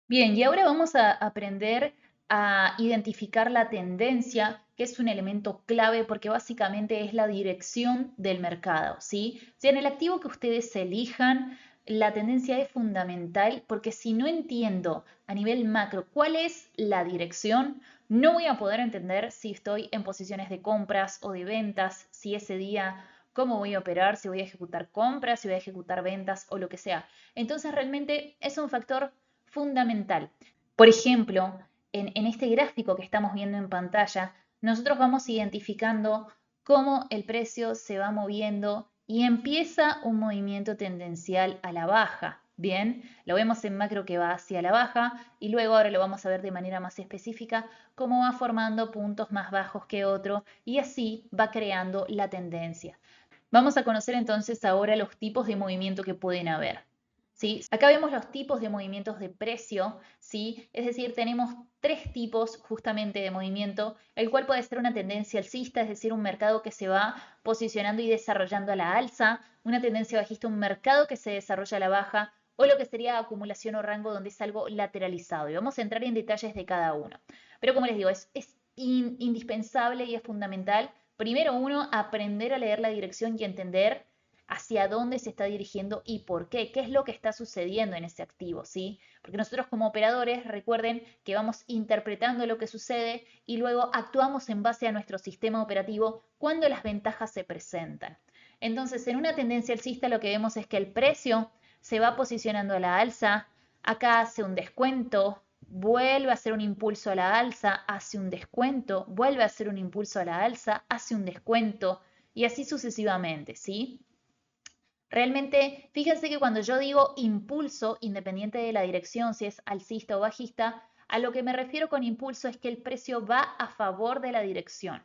Bien, y ahora vamos a aprender a identificar la tendencia, que es un elemento clave porque básicamente es la dirección del mercado, ¿sí? Si en el activo que ustedes elijan, la tendencia es fundamental porque si no entiendo a nivel macro cuál es la dirección, no voy a poder entender si estoy en posiciones de compras o de ventas, si ese día cómo voy a operar, si voy a ejecutar compras, si voy a ejecutar ventas o lo que sea. Entonces realmente es un factor fundamental. Por ejemplo, en este gráfico que estamos viendo en pantalla, nosotros vamos identificando cómo el precio se va moviendo y empieza un movimiento tendencial a la baja. Bien, lo vemos en macro que va hacia la baja y luego ahora lo vamos a ver de manera más específica cómo va formando puntos más bajos que otro y así va creando la tendencia. Vamos a conocer entonces ahora los tipos de movimiento que pueden haber. ¿Sí? Acá vemos los tipos de movimientos de precio, ¿sí? Es decir, tenemos tres tipos justamente de movimiento, el cual puede ser una tendencia alcista, es decir, un mercado que se va posicionando y desarrollando a la alza, una tendencia bajista, un mercado que se desarrolla a la baja, o lo que sería acumulación o rango donde es algo lateralizado. Y vamos a entrar en detalles de cada uno. Pero como les digo, es indispensable y es fundamental, primero uno, aprender a leer la dirección y entender hacia dónde se está dirigiendo y por qué, qué es lo que está sucediendo en ese activo, ¿sí? Porque nosotros como operadores, recuerden que vamos interpretando lo que sucede y luego actuamos en base a nuestro sistema operativo cuando las ventajas se presentan. Entonces, en una tendencia alcista lo que vemos es que el precio se va posicionando a la alza, acá hace un descuento, vuelve a hacer un impulso a la alza, hace un descuento, vuelve a hacer un impulso a la alza, hace un descuento y así sucesivamente, ¿sí? Realmente, fíjense que cuando yo digo impulso, independiente de la dirección, si es alcista o bajista, a lo que me refiero con impulso es que el precio va a favor de la dirección.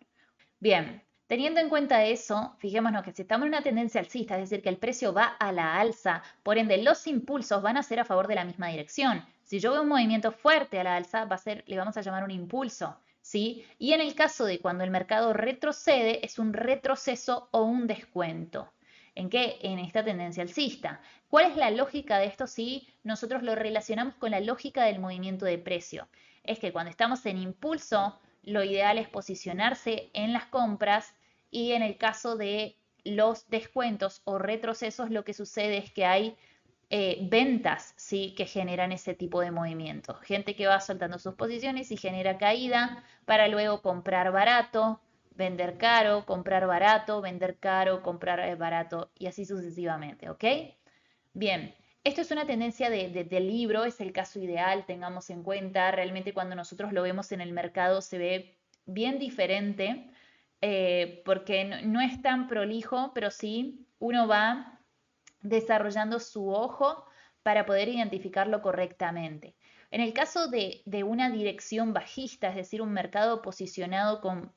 Bien, teniendo en cuenta eso, fijémonos que si estamos en una tendencia alcista, es decir, que el precio va a la alza, por ende los impulsos van a ser a favor de la misma dirección. Si yo veo un movimiento fuerte a la alza, va a ser, le vamos a llamar un impulso, ¿sí? Y en el caso de cuando el mercado retrocede, es un retroceso o un descuento. ¿En qué? En esta tendencia alcista. ¿Cuál es la lógica de esto si nosotros lo relacionamos con la lógica del movimiento de precio? Es que cuando estamos en impulso, lo ideal es posicionarse en las compras y en el caso de los descuentos o retrocesos lo que sucede es que hay ventas, ¿sí? Que generan ese tipo de movimiento. Gente que va soltando sus posiciones y genera caída para luego comprar barato, vender caro, comprar barato, vender caro, comprar barato y así sucesivamente, ¿ok? Bien, esto es una tendencia del libro, es el caso ideal, tengamos en cuenta, realmente cuando nosotros lo vemos en el mercado se ve bien diferente, porque no es tan prolijo, pero sí uno va desarrollando su ojo para poder identificarlo correctamente. En el caso de una dirección bajista, es decir, un mercado posicionado con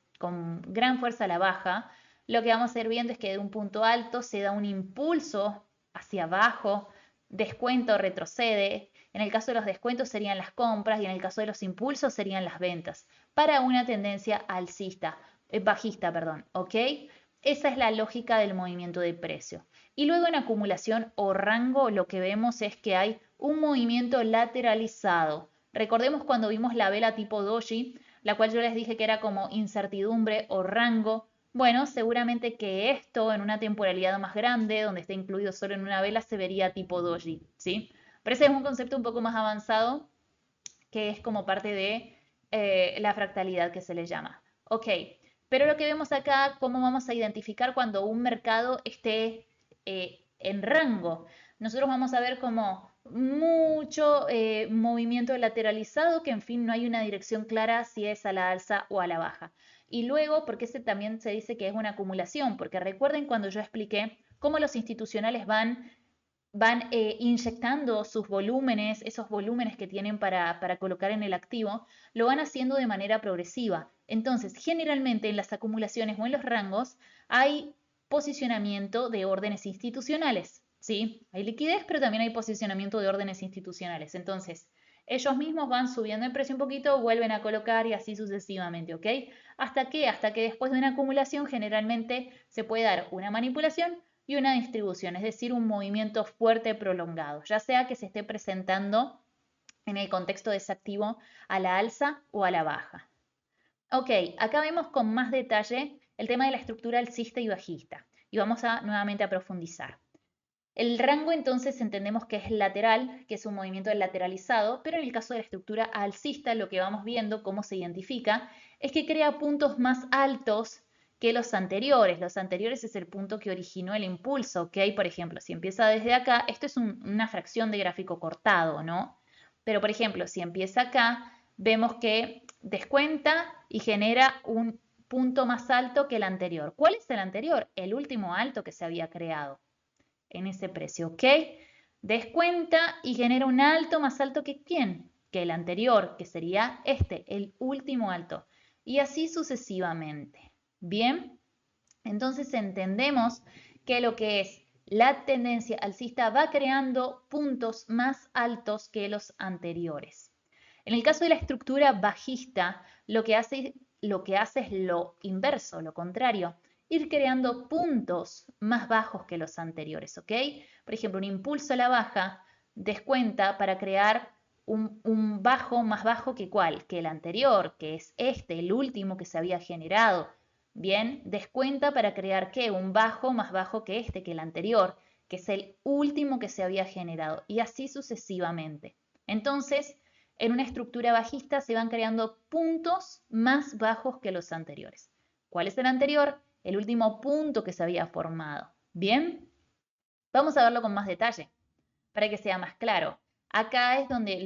gran fuerza a la baja, lo que vamos a ir viendo es que de un punto alto se da un impulso hacia abajo, descuento retrocede, en el caso de los descuentos serían las compras y en el caso de los impulsos serían las ventas, para una tendencia alcista, bajista, perdón, ¿ok? Esa es la lógica del movimiento de precio. Y luego en acumulación o rango lo que vemos es que hay un movimiento lateralizado. Recordemos cuando vimos la vela tipo doji, la cual yo les dije que era como incertidumbre o rango. Bueno, seguramente que esto en una temporalidad más grande, donde esté incluido solo en una vela, se vería tipo doji, ¿sí? Pero ese es un concepto un poco más avanzado que es como parte de la fractalidad que se le llama. Ok, pero lo que vemos acá, cómo vamos a identificar cuando un mercado esté en rango. Nosotros vamos a ver como mucho movimiento lateralizado, que en fin no hay una dirección clara si es a la alza o a la baja. Y luego, porque ese también se dice que es una acumulación, porque recuerden cuando yo expliqué cómo los institucionales van inyectando sus volúmenes, esos volúmenes que tienen para colocar en el activo, lo van haciendo de manera progresiva. Entonces, generalmente en las acumulaciones o en los rangos hay posicionamiento de órdenes institucionales, ¿sí? Hay liquidez, pero también hay posicionamiento de órdenes institucionales. Entonces, ellos mismos van subiendo el precio un poquito, vuelven a colocar y así sucesivamente, ¿ok? ¿Hasta qué? Hasta que después de una acumulación generalmente se puede dar una manipulación y una distribución, es decir, un movimiento fuerte prolongado, ya sea que se esté presentando en el contexto desactivo a la alza o a la baja. Ok, acá vemos con más detalle el tema de la estructura alcista y bajista y vamos a nuevamente a profundizar. El rango entonces entendemos que es lateral, que es un movimiento lateralizado, pero en el caso de la estructura alcista lo que vamos viendo, cómo se identifica, es que crea puntos más altos que los anteriores. Los anteriores es el punto que originó el impulso, ¿ok? Por ejemplo, si empieza desde acá, esto es una fracción de gráfico cortado, ¿no? Pero por ejemplo, si empieza acá, vemos que descuenta y genera un punto más alto que el anterior. ¿Cuál es el anterior? El último alto que se había creado en ese precio, ¿ok? Descuenta y genera un alto más alto que ¿quién? Que el anterior, que sería este, el último alto. Y así sucesivamente. Bien, entonces entendemos que lo que es la tendencia alcista va creando puntos más altos que los anteriores. En el caso de la estructura bajista, lo que hace es lo inverso, lo contrario, ir creando puntos más bajos que los anteriores, ¿ok? Por ejemplo, un impulso a la baja descuenta para crear un bajo más bajo que ¿cuál? Que el anterior, que es este, el último que se había generado. Bien, descuenta para crear ¿qué? Un bajo más bajo que este, que el anterior, que es el último que se había generado, y así sucesivamente. Entonces, en una estructura bajista se van creando puntos más bajos que los anteriores. ¿Cuál es el anterior? El último punto que se había formado. Bien, vamos a verlo con más detalle para que sea más claro. Acá es donde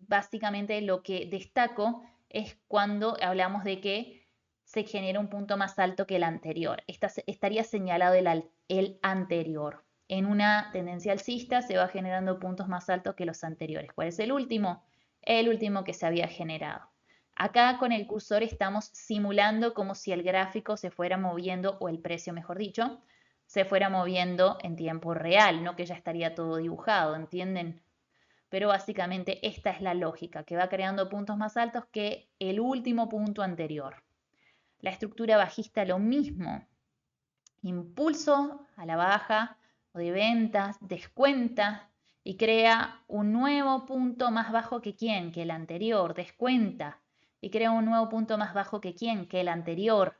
básicamente lo que destaco es cuando hablamos de que se genera un punto más alto que el anterior. Estaría señalado el anterior. En una tendencia alcista se va generando puntos más altos que los anteriores. ¿Cuál es el último? El último que se había generado. Acá con el cursor estamos simulando como si el gráfico se fuera moviendo, o el precio mejor dicho, se fuera moviendo en tiempo real, no que ya estaría todo dibujado, ¿entienden? Pero básicamente esta es la lógica, que va creando puntos más altos que el último punto anterior. La estructura bajista lo mismo. Impulso a la baja o de ventas, descuenta y crea un nuevo punto más bajo que quién, que el anterior, descuenta y crea un nuevo punto más bajo que quién, que el anterior,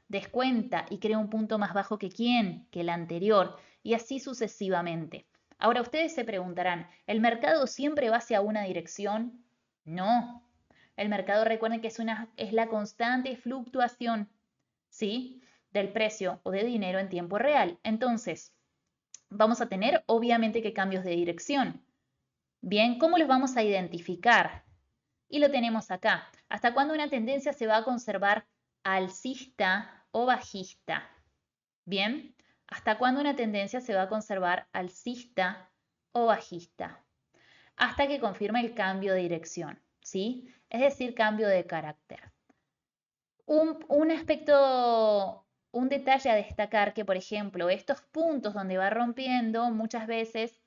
descuenta y crea un punto más bajo que quién, que el anterior, y así sucesivamente. Ahora ustedes se preguntarán, ¿el mercado siempre va hacia una dirección? No. El mercado, recuerden que es la constante fluctuación, ¿sí? Del precio o de dinero en tiempo real. Entonces, vamos a tener obviamente que cambios de dirección. Bien, ¿cómo los vamos a identificar? Y lo tenemos acá. ¿Hasta cuándo una tendencia se va a conservar alcista o bajista? Bien, ¿hasta cuándo una tendencia se va a conservar alcista o bajista? Hasta que confirme el cambio de dirección, ¿sí? Es decir, cambio de carácter. Un aspecto, un detalle a destacar que, por ejemplo, estos puntos donde va rompiendo, muchas veces,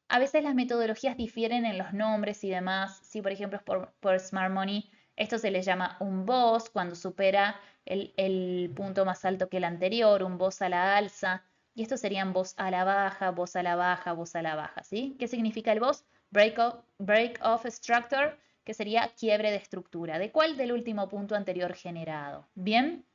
a veces las metodologías difieren en los nombres y demás. Si, por ejemplo, es por Smart Money, esto se le llama un BOS cuando supera el punto más alto que el anterior, un BOS a la alza. Y estos serían BOS a la baja, BOS a la baja, BOS a la baja, ¿sí? ¿Qué significa el BOS? Break off structure, que sería quiebre de estructura. ¿De cuál? Del último punto anterior generado. ¿Bien?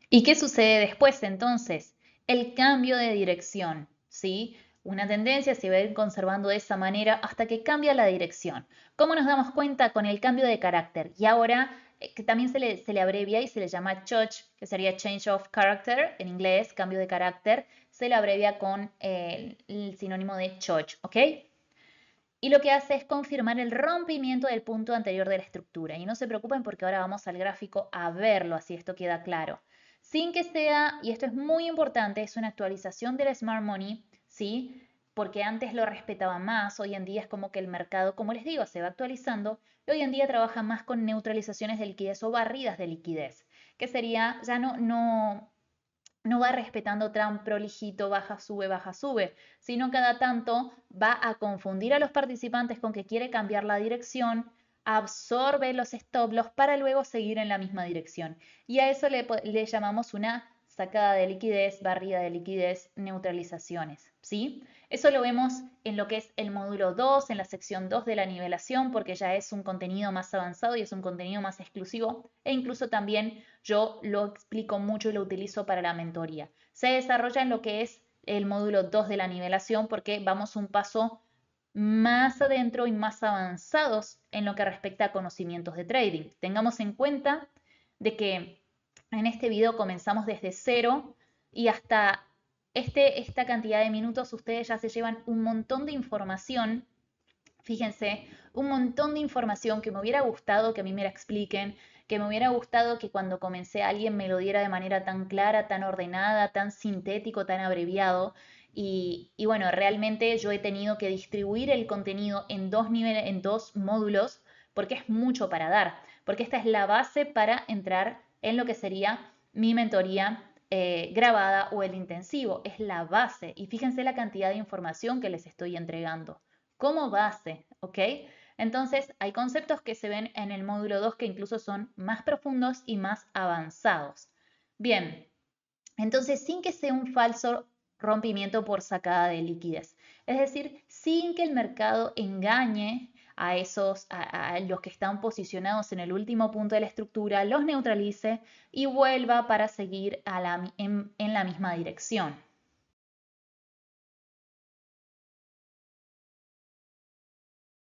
¿Y qué sucede después entonces? El cambio de dirección, ¿sí? Una tendencia se va a ir conservando de esa manera hasta que cambia la dirección. ¿Cómo nos damos cuenta? Con el cambio de carácter. Y ahora, que también se le abrevia y se le llama CHOCH, que sería Change of Character, en inglés, cambio de carácter, se le abrevia con el sinónimo de CHOCH, ¿ok? Y lo que hace es confirmar el rompimiento del punto anterior de la estructura. Y no se preocupen porque ahora vamos al gráfico a verlo, así esto queda claro. Sin que sea, y esto es muy importante, es una actualización del Smart Money, ¿sí? Porque antes lo respetaba más, hoy en día es como que el mercado, como les digo, se va actualizando y hoy en día trabaja más con neutralizaciones de liquidez o barridas de liquidez, que sería, ya no va respetando tan prolijito, baja, sube, sino cada tanto va a confundir a los participantes con que quiere cambiar la dirección, absorbe los stop loss para luego seguir en la misma dirección. Y a eso le llamamos una sacada de liquidez, barrida de liquidez, neutralizaciones, ¿sí? Eso lo vemos en lo que es el módulo 2, en la sección 2 de la nivelación, porque ya es un contenido más avanzado y es un contenido más exclusivo, e incluso también yo lo explico mucho y lo utilizo para la mentoría. Se desarrolla en lo que es el módulo 2 de la nivelación porque vamos un paso más adentro y más avanzados en lo que respecta a conocimientos de trading. Tengamos en cuenta de que en este video comenzamos desde cero y hasta esta cantidad de minutos ustedes ya se llevan un montón de información. Fíjense, un montón de información que me hubiera gustado que a mí me la expliquen, que me hubiera gustado que cuando comencé alguien me lo diera de manera tan clara, tan ordenada, tan sintético, tan abreviado. Y bueno, realmente yo he tenido que distribuir el contenido en dos niveles, en dos módulos, porque es mucho para dar, porque esta es la base para entrar en lo que sería mi mentoría grabada o el intensivo. Es la base. Y fíjense la cantidad de información que les estoy entregando como base, ¿ok? Entonces, hay conceptos que se ven en el módulo 2 que incluso son más profundos y más avanzados. Bien, entonces, sin que sea un falso rompimiento por sacada de liquidez, es decir, sin que el mercado engañe a los que están posicionados en el último punto de la estructura, los neutralice y vuelva para seguir en la misma dirección.